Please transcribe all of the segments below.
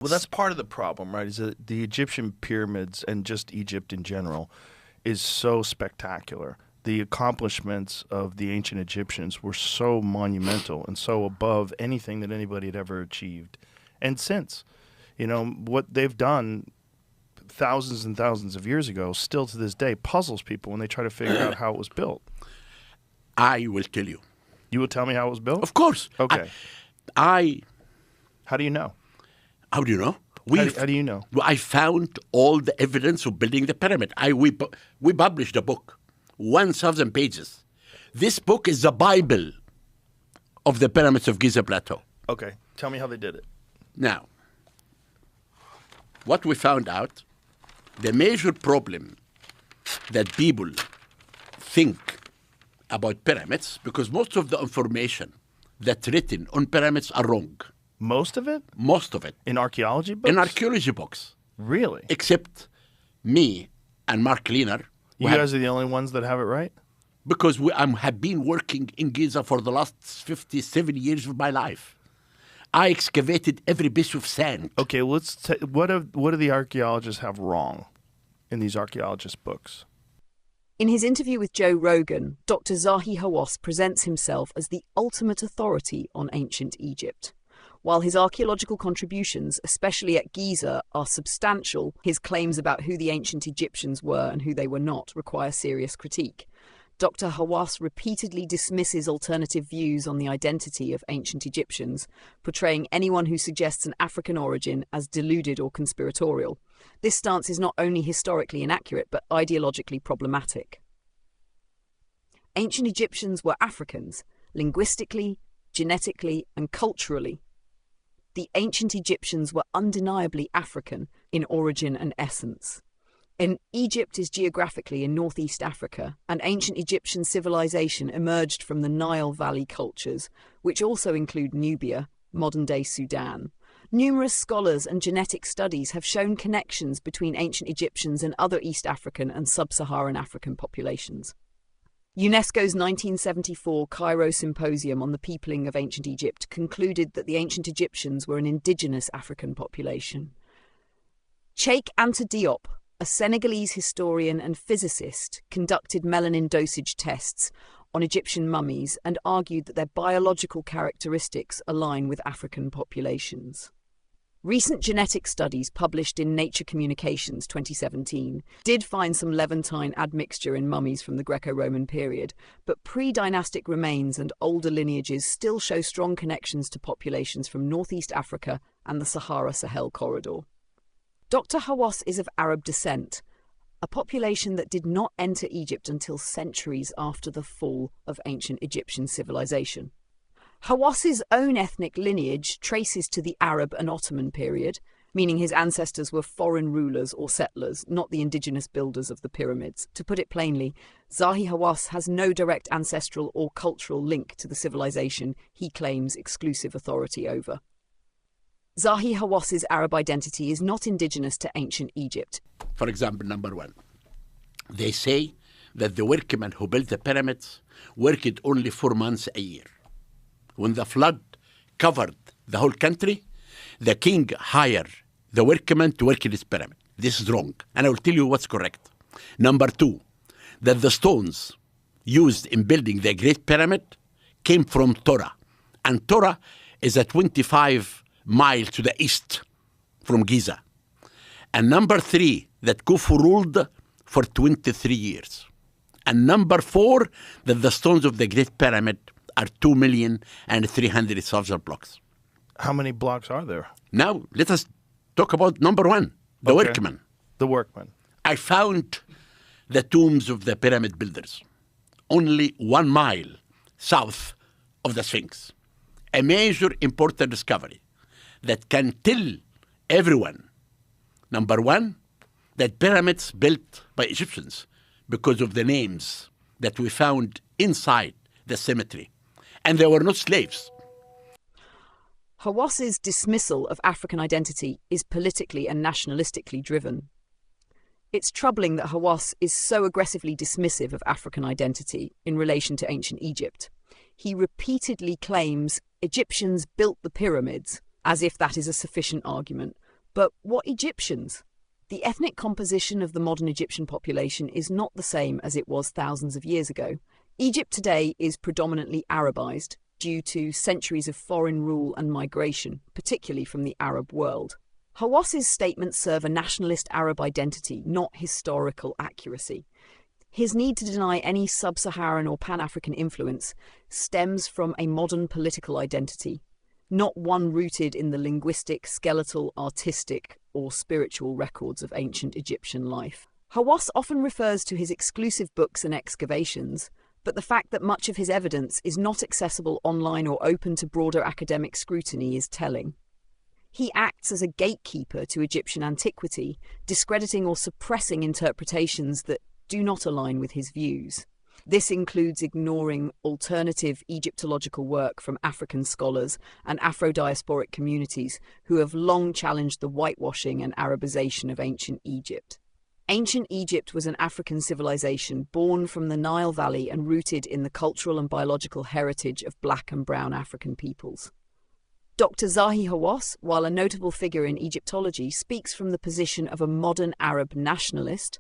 Well, that's part of the problem, right? Is that the Egyptian pyramids and just Egypt in general is so spectacular. The accomplishments of the ancient Egyptians were so monumental and so above anything that anybody had ever achieved. And since, what they've done thousands and thousands of years ago, still to this day, puzzles people when they try to figure out how it was built. I will tell you. You will tell me how it was built? Of course. Okay. How do you know? How do you know? How do you know? I found all the evidence of building the pyramid. We published a book, 1,000 pages. This book is the Bible of the pyramids of Giza Plateau. Okay. Tell me how they did it. Now, what we found out, the major problem that people think about pyramids, because most of the information that's written on pyramids are wrong. Most of it? Most of it. In archaeology books? In archaeology books. Really? Except me and Mark Leaner. You guys are the only ones that have it right? Because I have been working in Giza for the last 57 years of my life. I excavated every piece of sand. Okay, what do the archaeologists have wrong in these archaeologist books? In his interview with Joe Rogan, Dr. Zahi Hawass presents himself as the ultimate authority on ancient Egypt. While his archaeological contributions, especially at Giza, are substantial, his claims about who the ancient Egyptians were and who they were not require serious critique. Dr. Hawass repeatedly dismisses alternative views on the identity of ancient Egyptians, portraying anyone who suggests an African origin as deluded or conspiratorial. This stance is not only historically inaccurate, but ideologically problematic. Ancient Egyptians were Africans, linguistically, genetically, and culturally. The ancient Egyptians were undeniably African in origin and essence. And Egypt is geographically in northeast Africa, and ancient Egyptian civilization emerged from the Nile Valley cultures, which also include Nubia, modern-day Sudan. Numerous scholars and genetic studies have shown connections between ancient Egyptians and other East African and sub-Saharan African populations. UNESCO's 1974 Cairo Symposium on the Peopling of Ancient Egypt concluded that the ancient Egyptians were an indigenous African population. Cheikh Anta Diop, a Senegalese historian and physicist, conducted melanin dosage tests on Egyptian mummies and argued that their biological characteristics align with African populations. Recent genetic studies published in Nature Communications 2017 did find some Levantine admixture in mummies from the Greco-Roman period, but pre-dynastic remains and older lineages still show strong connections to populations from northeast Africa and the Sahara-Sahel corridor. Dr. Hawass is of Arab descent, a population that did not enter Egypt until centuries after the fall of ancient Egyptian civilization. Hawass's own ethnic lineage traces to the Arab and Ottoman period, meaning his ancestors were foreign rulers or settlers, not the indigenous builders of the pyramids. To put it plainly, Zahi Hawass has no direct ancestral or cultural link to the civilization he claims exclusive authority over. Zahi Hawass's Arab identity is not indigenous to ancient Egypt. For example, number one, they say that the workmen who built the pyramids worked only 4 months a year. When the flood covered the whole country, the king hired the workmen to work in his pyramid. This is wrong, and I will tell you what's correct. Number two, that the stones used in building the Great Pyramid came from Torah, and Torah is a 25 miles to the east from Giza. And number three, that Khufu ruled for 23 years. And number four, that the stones of the Great Pyramid are 2,300,000 blocks. How many blocks are there? Now, let us talk about number one, the workmen. The workmen. I found the tombs of the pyramid builders only 1 mile south of the Sphinx. A major important discovery that can tell everyone, number one, that pyramids built by Egyptians because of the names that we found inside the cemetery. And they were not slaves. Hawass's dismissal of African identity is politically and nationalistically driven. It's troubling that Hawass is so aggressively dismissive of African identity in relation to ancient Egypt. He repeatedly claims Egyptians built the pyramids, as if that is a sufficient argument, But what Egyptians? The ethnic composition of the modern Egyptian population is not the same as it was thousands of years ago. Egypt today is predominantly Arabized due to centuries of foreign rule and migration, particularly from the Arab world. Hawass's statements serve a nationalist Arab identity, not historical accuracy. His need to deny any sub-Saharan or Pan-African influence stems from a modern political identity, not one rooted in the linguistic, skeletal, artistic, or spiritual records of ancient Egyptian life. Hawass often refers to his exclusive books and excavations, but the fact that much of his evidence is not accessible online or open to broader academic scrutiny is telling. He acts as a gatekeeper to Egyptian antiquity, discrediting or suppressing interpretations that do not align with his views. This includes ignoring alternative Egyptological work from African scholars and Afro-diasporic communities who have long challenged the whitewashing and Arabization of ancient Egypt. Ancient Egypt was an African civilization born from the Nile Valley and rooted in the cultural and biological heritage of black and brown African peoples. Dr. Zahi Hawass, while a notable figure in Egyptology, speaks from the position of a modern Arab nationalist,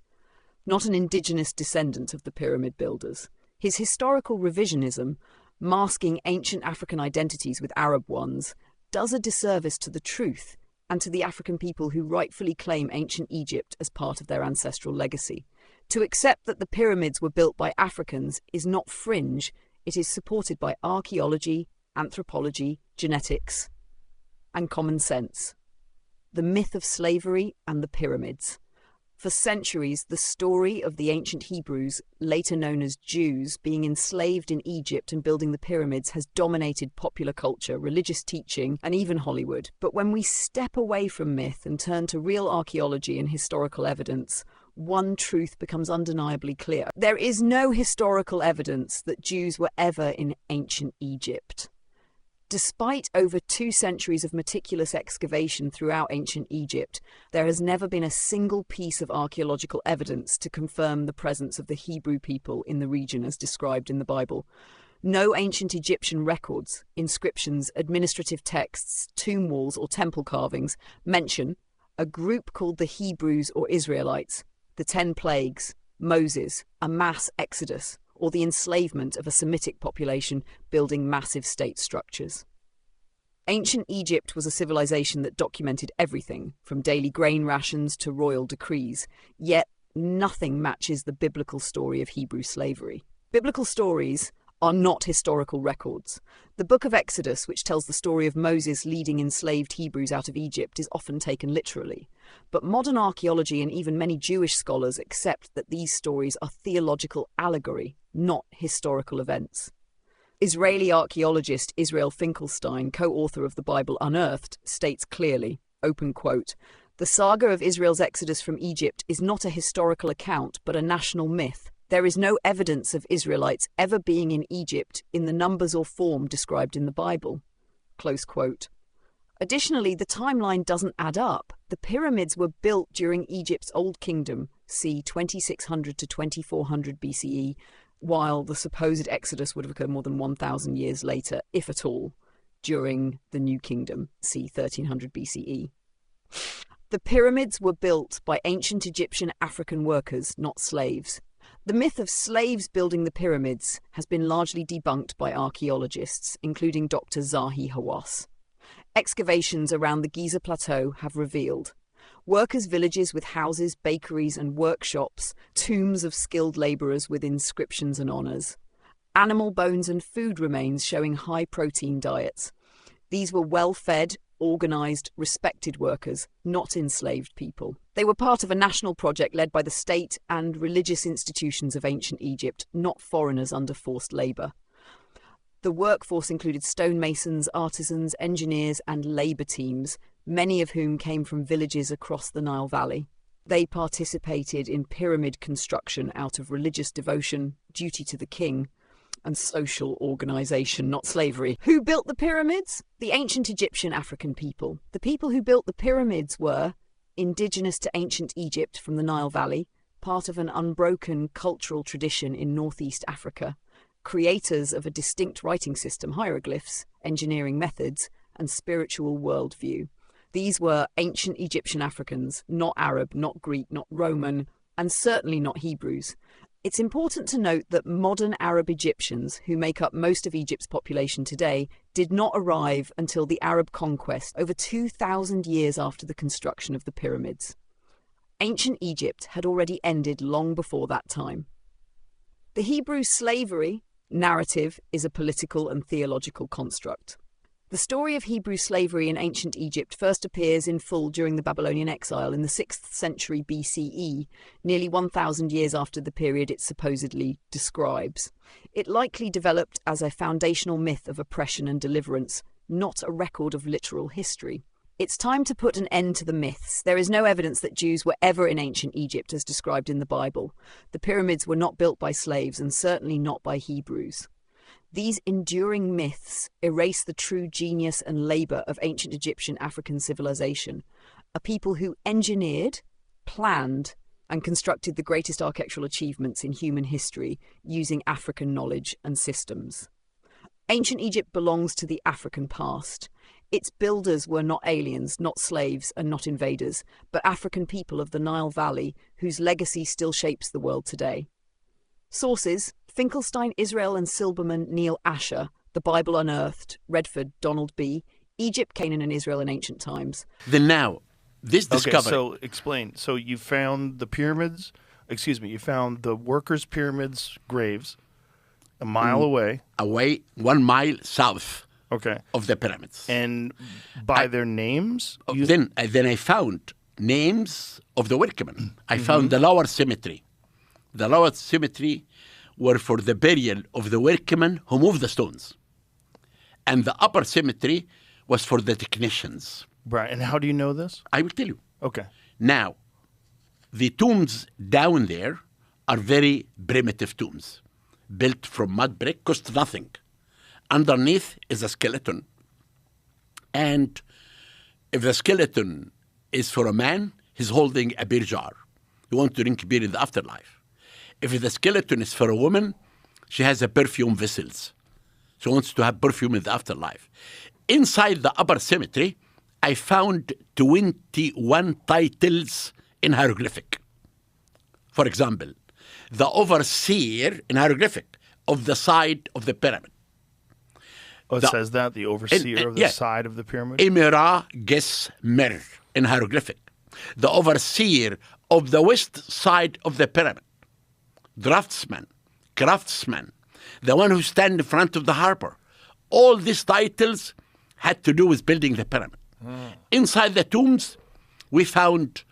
not an indigenous descendant of the pyramid builders. His historical revisionism, masking ancient African identities with Arab ones, does a disservice to the truth and to the African people who rightfully claim ancient Egypt as part of their ancestral legacy. To accept that the pyramids were built by Africans is not fringe, it is supported by archaeology, anthropology, genetics, and common sense. The myth of slavery and the pyramids. For centuries, the story of the ancient Hebrews, later known as Jews, being enslaved in Egypt and building the pyramids has dominated popular culture, religious teaching, and even Hollywood. But when we step away from myth and turn to real archaeology and historical evidence, one truth becomes undeniably clear. There is no historical evidence that Jews were ever in ancient Egypt. Despite over 2 centuries of meticulous excavation throughout ancient Egypt, there has never been a single piece of archaeological evidence to confirm the presence of the Hebrew people in the region as described in the Bible. No ancient Egyptian records, inscriptions, administrative texts, tomb walls, or temple carvings mention a group called the Hebrews or Israelites, the 10 plagues, Moses, a mass exodus, or the enslavement of a Semitic population building massive state structures. Ancient Egypt was a civilization that documented everything, from daily grain rations to royal decrees, yet nothing matches the biblical story of Hebrew slavery. Biblical stories are not historical records. The book of Exodus, which tells the story of Moses leading enslaved Hebrews out of Egypt, is often taken literally. But modern archaeology and even many Jewish scholars accept that these stories are theological allegory, not historical events. Israeli archaeologist Israel Finkelstein, co-author of the Bible Unearthed, states clearly, open quote, "The saga of Israel's exodus from Egypt is not a historical account, but a national myth. There is no evidence of Israelites ever being in Egypt in the numbers or form described in the Bible." Close quote. Additionally, the timeline doesn't add up. The pyramids were built during Egypt's Old Kingdom, c. 2600 to 2400 BCE, while the supposed exodus would have occurred more than 1,000 years later, if at all, during the New Kingdom, c. 1300 BCE. The pyramids were built by ancient Egyptian African workers, not slaves. The myth of slaves building the pyramids has been largely debunked by archaeologists, including Dr. Zahi Hawass. Excavations around the Giza plateau have revealed workers' villages with houses, bakeries and workshops, tombs of skilled labourers with inscriptions and honours, animal bones and food remains showing high-protein diets. These were well-fed, organised, respected workers, not enslaved people. They were part of a national project led by the state and religious institutions of ancient Egypt, not foreigners under forced labour. The workforce included stonemasons, artisans, engineers and labour teams, many of whom came from villages across the Nile Valley. They participated in pyramid construction out of religious devotion, duty to the king, and social organisation, not slavery. Who built the pyramids? The ancient Egyptian African people. The people who built the pyramids were indigenous to ancient Egypt from the Nile Valley, part of an unbroken cultural tradition in northeast Africa, creators of a distinct writing system, hieroglyphs, engineering methods, and spiritual worldview. These were ancient Egyptian Africans, not Arab, not Greek, not Roman, and certainly not Hebrews. It's important to note that modern Arab Egyptians, who make up most of Egypt's population today, did not arrive until the Arab conquest, over 2,000 years after the construction of the pyramids. Ancient Egypt had already ended long before that time. The Hebrew slavery narrative is a political and theological construct. The story of Hebrew slavery in ancient Egypt first appears in full during the Babylonian exile in the 6th century BCE, nearly 1,000 years after the period it supposedly describes. It likely developed as a foundational myth of oppression and deliverance, not a record of literal history. It's time to put an end to the myths. There is no evidence that Jews were ever in ancient Egypt as described in the Bible. The pyramids were not built by slaves and certainly not by Hebrews. These enduring myths erase the true genius and labour of ancient Egyptian African civilization, a people who engineered, planned, and constructed the greatest architectural achievements in human history using African knowledge and systems. Ancient Egypt belongs to the African past. Its builders were not aliens, not slaves, and not invaders, but African people of the Nile Valley whose legacy still shapes the world today. Sources: Finkelstein, Israel, and Silberman, Neil Asher, The Bible Unearthed, Redford, Donald B., Egypt, Canaan, and Israel in Ancient Times. Then now, this discovery... Okay, so explain. So you found the pyramids, you found the workers' pyramids graves a mile away. Away, 1 mile south of the pyramids. And by their names? Then I found names of the workmen. I found the lower cemetery. The lower cemetery were for the burial of the workmen who moved the stones. And the upper cemetery was for the technicians. Right. And how do you know this? I will tell you. Okay. Now, the tombs down there are very primitive tombs, built from mud brick, cost nothing. Underneath is a skeleton. And if the skeleton is for a man, he's holding a beer jar. He wants to drink beer in the afterlife. If the skeleton is for a woman, she has a perfume vessels. She wants to have perfume in the afterlife. Inside the upper cemetery, I found 21 titles in hieroglyphic. For example, the overseer in hieroglyphic of the side of the pyramid. Oh, it says that? The overseer of the side of the pyramid? Emira Ges Mer in hieroglyphic. The overseer of the west side of the pyramid. Draftsman, craftsman, the one who stands in front of the harbor. All these titles had to do with building the pyramid. Inside the tombs, we found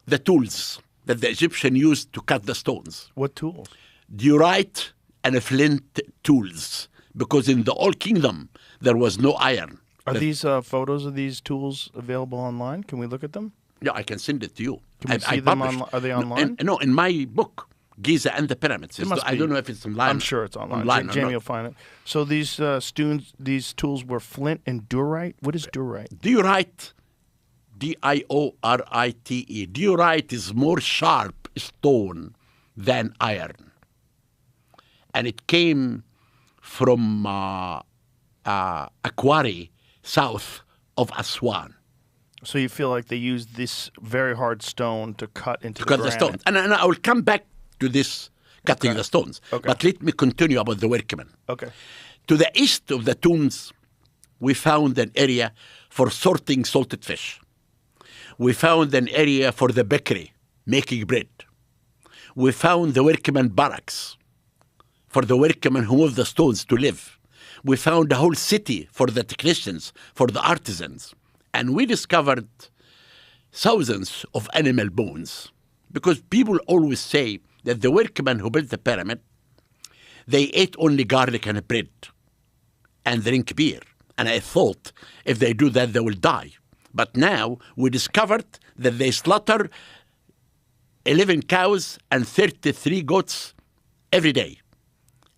the tools that the Egyptians used to cut the stones. What tools? Diorite and flint tools, because in the Old Kingdom, there was no iron. Are these photos of these tools available online? Can we look at them? Yeah, I can send it to you. Can we see them Are they online? No, in my book, Giza and the Pyramids. I don't know if it's online. I'm sure it's online. Jamie will find it. So these these tools were flint and diorite? What is diorite? Diorite, D-I-O-R-I-T-E. Diorite is more sharp stone than iron. And it came from a quarry south of Aswan. So you feel like they used this very hard stone to cut into the stones. And I will come back to this cutting the stones. Okay. But let me continue about the workmen. Okay. To the east of the tombs, we found an area for sorting salted fish. We found an area for the bakery, making bread. We found the workmen barracks for the workmen who moved the stones to live. We found a whole city for the technicians, for the artisans. And we discovered thousands of animal bones. Because people always say that the workmen who built the pyramid, they ate only garlic and bread and drink beer. And I thought if they do that, they will die. But now we discovered that they slaughter 11 cows and 33 goats every day.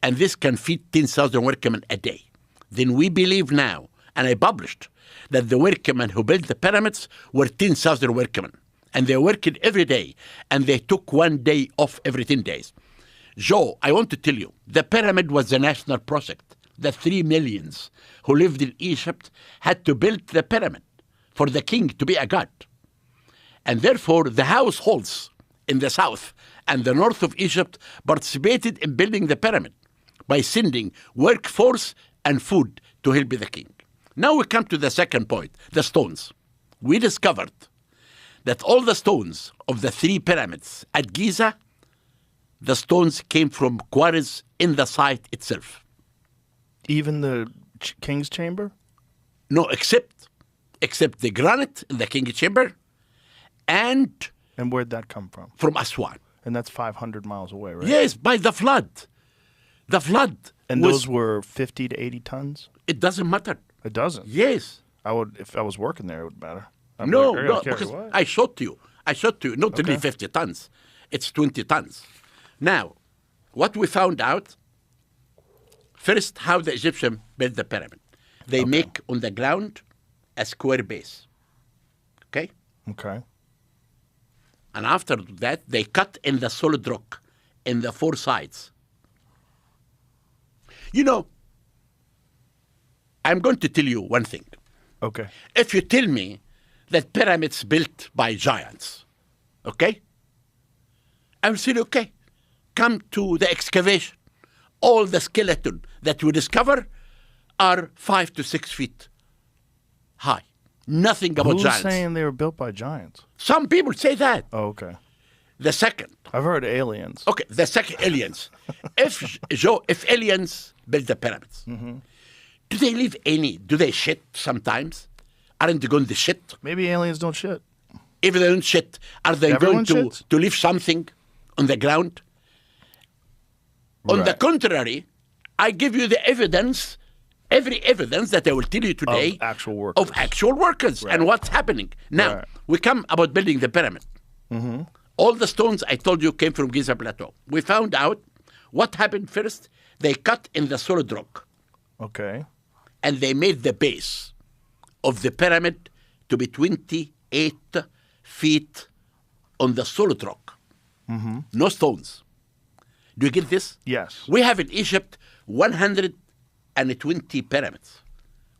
And this can feed 10,000 workmen a day. Then we believe now, and I published, that the workmen who built the pyramids were 10,000 workmen. And they worked every day. And they took 1 day off every 10 days. Joe, I want to tell you, the pyramid was a national project. The 3 million who lived in Egypt had to build the pyramid for the king to be a god. And therefore, the households in the south and the north of Egypt participated in building the pyramid by sending workforce and food to help the king. Now we come to the second point, the stones. We discovered that all the stones of the 3 pyramids at Giza, the stones came from quarries in the site itself. Even the king's chamber? No, except the granite in the king's chamber and where'd that come from? from Aswan. And that's 500 miles away, right? Yes, by the flood. The flood. And those were 50 to 80 tons? It doesn't matter. It doesn't? Yes. If I was working there, it would matter. No, because I showed to you, not only 50 tons. It's 20 tons. Now, what we found out, first, how the Egyptians built the pyramid. They make on the ground a square base. Okay? Okay. And after that, they cut in the solid rock in the 4 sides. You know, I'm going to tell you one thing. Okay. If you tell me that pyramids built by giants, okay? I will say, okay, come to the excavation. All the skeleton that you discover are 5 to 6 feet high. Nothing about giants. Who's saying they were built by giants? Some people say that. Oh, okay. The second. I've heard aliens. Okay, the second, aliens. If aliens build the pyramids, do they leave any? Do they shit sometimes? Aren't they going to shit? Maybe aliens don't shit. If they don't shit, are they Everyone going shits? to leave something on the ground? On the Right. contrary, I give you the evidence, every evidence that I will tell you today Of actual workers. of actual workers and what's happening. Now, Right. we come about building the pyramid. All the stones I told you came from Giza Plateau. We found out what happened first. They cut in the solid rock Okay. and they made the base of the pyramid to be 28 feet on the solid rock. No stones. Do you get this? Yes. We have in Egypt 120 pyramids.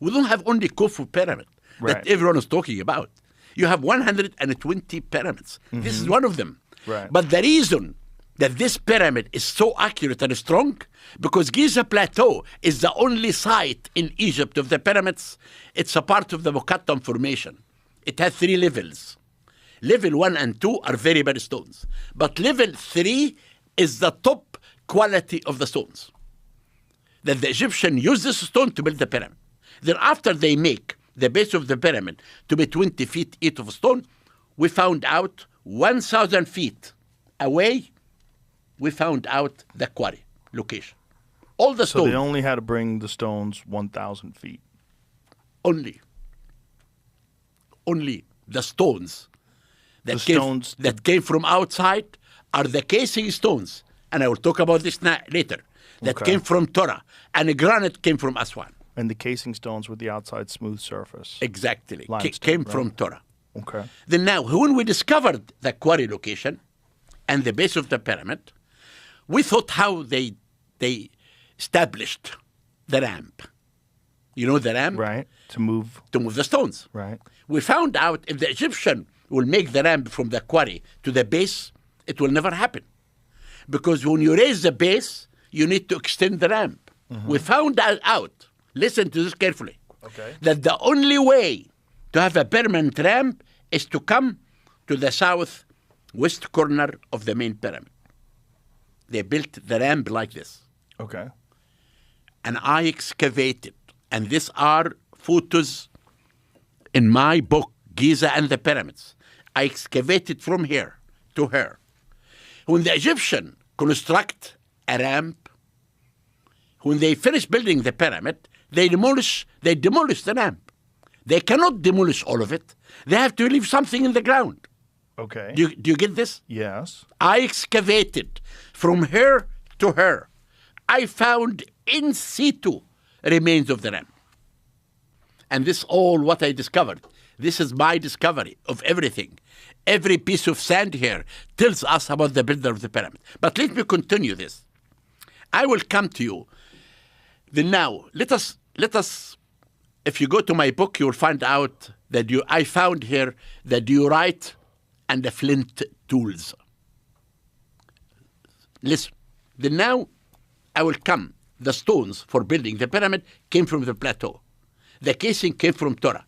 We don't have only Khufu pyramid Right. that everyone is talking about. You have 120 pyramids. This is one of them. Right. But the reason that this pyramid is so accurate and strong, because Giza Plateau is the only site in Egypt of the pyramids. It's a part of the Mokattam Formation. It has 3 levels. Level 1 and 2 are very bad stones. But level 3 is the top quality of the stones. That the Egyptians use this stone to build the pyramid. Then after they make the base of the pyramid to be 20 feet each of stone, we found out 1,000 feet away, we found out the quarry location. All the So stones. they only had to bring the stones 1,000 feet. Only the stones that, that came from outside are the casing stones. And I will talk about this later. That Okay. came from Torah. And the granite came from Aswan. And the casing stones with the outside smooth surface. Exactly. Limestone, Came right? from Torah. Okay. Then now, when we discovered the quarry location and the base of the pyramid, we thought how they established the ramp. You know the ramp? Right. To move. To move the stones. Right. We found out if the Egyptian will make the ramp from the quarry to the base, it will never happen. Because when you raise the base, you need to extend the ramp. We found out, listen to this carefully, Okay. that the only way to have a permanent ramp is to come to the southwest corner of the main pyramid. They built the ramp like this. Okay. And I excavated, and these are photos in my book, Giza and the Pyramids. I excavated from here to here. When the Egyptian construct a ramp, when they finish building the pyramid, they demolish the ramp. They cannot demolish all of it. They have to leave something in the ground. Okay. Do you get this? Yes. I excavated from here to here. I found in situ remains of the ramp. And this all what I discovered. This is my discovery of everything. Every piece of sand here tells us about the builder of the pyramid. But let me continue this. I will come to you. Then now, let us if you go to my book, you'll find out that I found here the diorite and the flint tools. Listen, now I will come. The stones for building the pyramid came from the plateau. The casing came from Torah.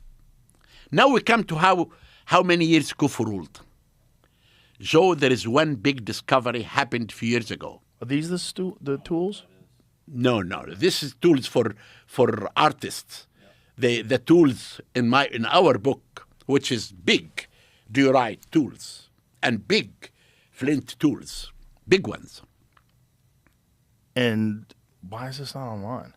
Now we come to how many years Khufu ruled. Joe, there is one big discovery happened a few years ago. Are these the tools? No. This is tools for artists. The tools in our book, which is big diorite tools and big flint tools, big ones. And why is this not online?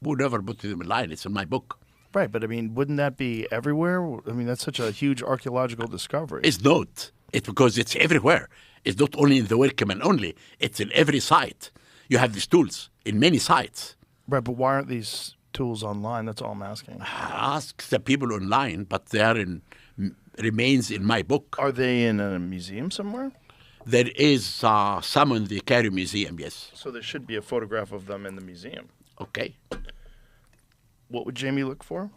Who never put them online? It's in my book. Right, but I mean, wouldn't that be everywhere? I mean, that's such a huge archaeological discovery. It's not. It's because it's everywhere. It's not only in the Workman only. It's in every site. You have these tools in many sites. Right, but why aren't these tools online? That's all I'm asking. Ask the people online, but they are remains in my book. Are they in a museum somewhere? There is some in the Cairo Museum, yes. So there should be a photograph of them in the museum. Okay. What would Jamie look for?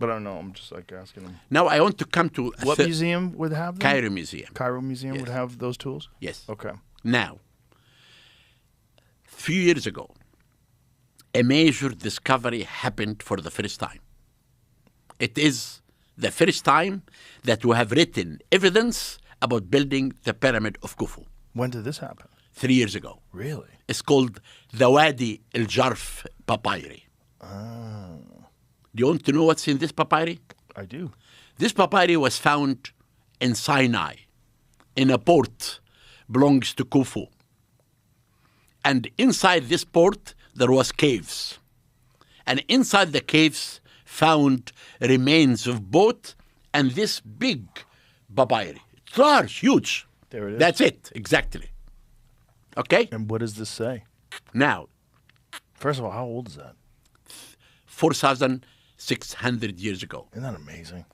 But I don't know. I'm just like asking him. Now I want to come to what museum would have them? Cairo Museum. Cairo Museum would have those tools? Yes. Okay. Now, a few years ago, a major discovery happened for the first time. It is the first time that we have written evidence about building the pyramid of Khufu. When did this happen? 3 years ago. Really? It's called the Wadi al-Jarf papyri. Oh. Do you want to know what's in this papyri? I do. This papyri was found in Sinai, in a port belongs to Khufu. And inside this port, there was caves. And inside the caves, found remains of boat and this big papyri. It's large, huge. There it is. That's it, exactly. Okay? And what does this say? Now, First of all, how old is that? 4,600 years ago. Isn't that amazing?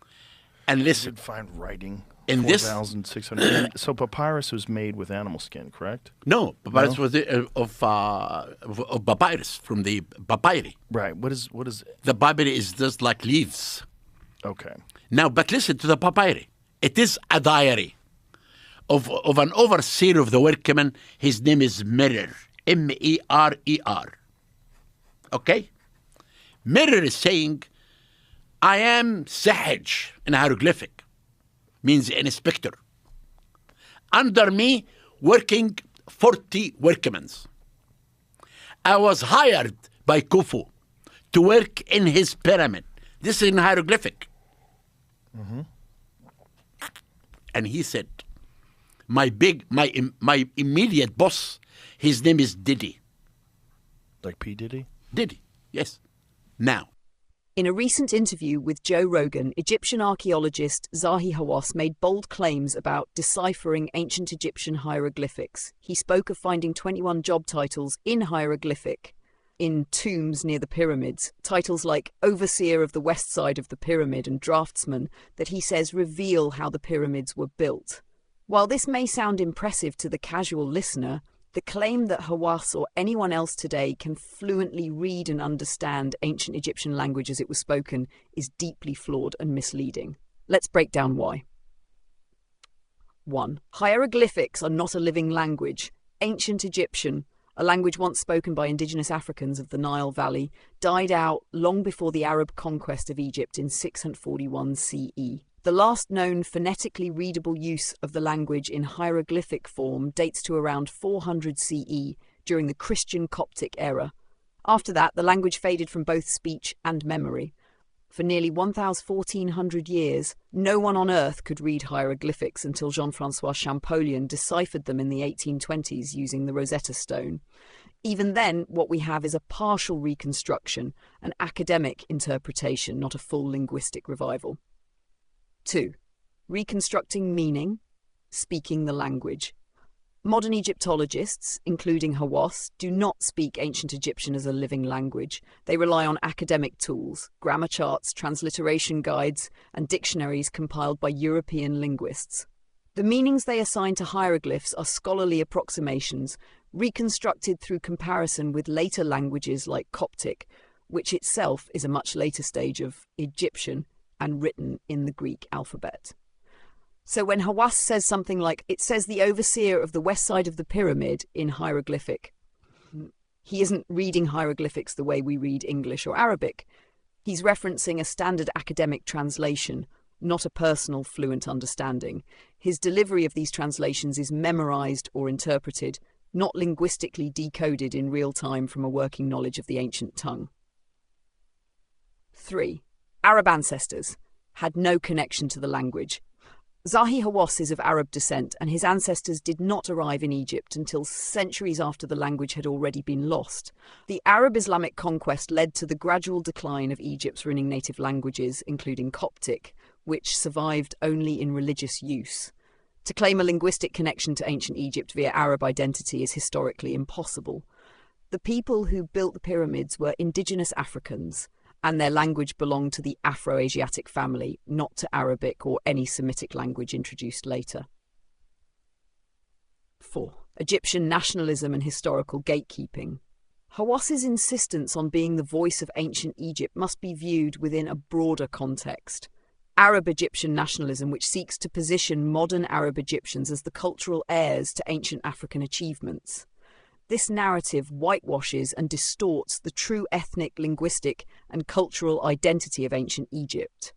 And You listen, could find writing. In this- 4,600. So papyrus was made with animal skin, correct? no, papyrus No? was of papyrus, from the papyri. Right. What is? The papyri is just like leaves. Okay. Now, but listen to the papyri. It is a diary of an overseer of the workmen. His name is Merer, Merer. Okay? Merer is saying, I am Sahaj in hieroglyphic, means an inspector. Under me, working 40 workmen. I was hired by Khufu to work in his pyramid. This is in hieroglyphic. Mm-hmm. And he said, my immediate boss, his name is Diddy. Like P. Diddy? Diddy, yes. Now, In a recent interview with Joe Rogan, Egyptian archaeologist Zahi Hawass made bold claims about deciphering ancient Egyptian hieroglyphics. He spoke of finding 21 job titles in hieroglyphic in tombs near the pyramids, titles like Overseer of the West Side of the Pyramid and Draftsman that he says reveal how the pyramids were built. While this may sound impressive to the casual listener, the claim that Hawass or anyone else today can fluently read and understand ancient Egyptian language as it was spoken is deeply flawed and misleading. Let's break down why. 1. Hieroglyphics are not a living language. Ancient Egyptian, a language once spoken by indigenous Africans of the Nile Valley, died out long before the Arab conquest of Egypt in 641 CE. The last known phonetically readable use of the language in hieroglyphic form dates to around 400 CE during the Christian Coptic era. After that, the language faded from both speech and memory. For nearly 1,400 years, no one on earth could read hieroglyphics until Jean-François Champollion deciphered them in the 1820s using the Rosetta Stone. Even then, what we have is a partial reconstruction, an academic interpretation, not a full linguistic revival. 2. Reconstructing meaning, speaking the language. Modern Egyptologists, including Hawass, do not speak ancient Egyptian as a living language. They rely on academic tools, grammar charts, transliteration guides, and dictionaries compiled by European linguists. The meanings they assign to hieroglyphs are scholarly approximations, reconstructed through comparison with later languages like Coptic, which itself is a much later stage of Egyptian and written in the Greek alphabet. So when Hawass says something like, it says the overseer of the west side of the pyramid in hieroglyphic, he isn't reading hieroglyphics the way we read English or Arabic. He's referencing a standard academic translation, not a personal fluent understanding. His delivery of these translations is memorized or interpreted, not linguistically decoded in real time from a working knowledge of the ancient tongue. 3. Arab ancestors had no connection to the language. Zahi Hawass is of Arab descent, and his ancestors did not arrive in Egypt until centuries after the language had already been lost. The Arab Islamic conquest led to the gradual decline of Egypt's running native languages, including Coptic, which survived only in religious use. To claim a linguistic connection to ancient Egypt via Arab identity is historically impossible. The people who built the pyramids were indigenous Africans, and their language belonged to the Afro-Asiatic family, not to Arabic or any Semitic language introduced later. 4. Egyptian nationalism and historical gatekeeping. Hawass's insistence on being the voice of ancient Egypt must be viewed within a broader context. Arab Egyptian nationalism, which seeks to position modern Arab Egyptians as the cultural heirs to ancient African achievements. This narrative whitewashes and distorts the true ethnic, linguistic, and cultural identity of ancient Egypt.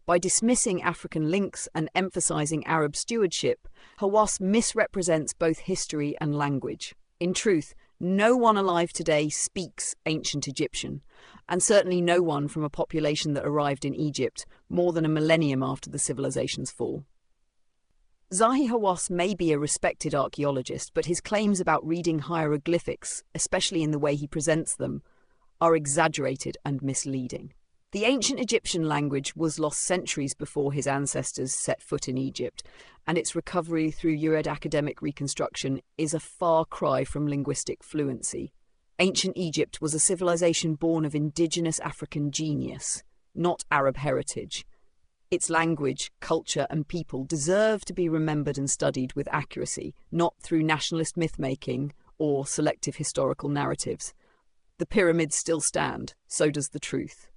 By dismissing African links and emphasizing Arab stewardship, Hawass misrepresents both history and language. In truth, no one alive today speaks ancient Egyptian, and certainly no one from a population that arrived in Egypt more than a millennium after the civilization's fall. Zahi Hawass may be a respected archaeologist, but his claims about reading hieroglyphics, especially in the way he presents them, are exaggerated and misleading. The ancient Egyptian language was lost centuries before his ancestors set foot in Egypt, and its recovery through Ured academic reconstruction is a far cry from linguistic fluency. Ancient Egypt was a civilization born of indigenous African genius, not Arab heritage. Its language, culture, and people deserve to be remembered and studied with accuracy, not through nationalist myth-making or selective historical narratives. The pyramids still stand, so does the truth.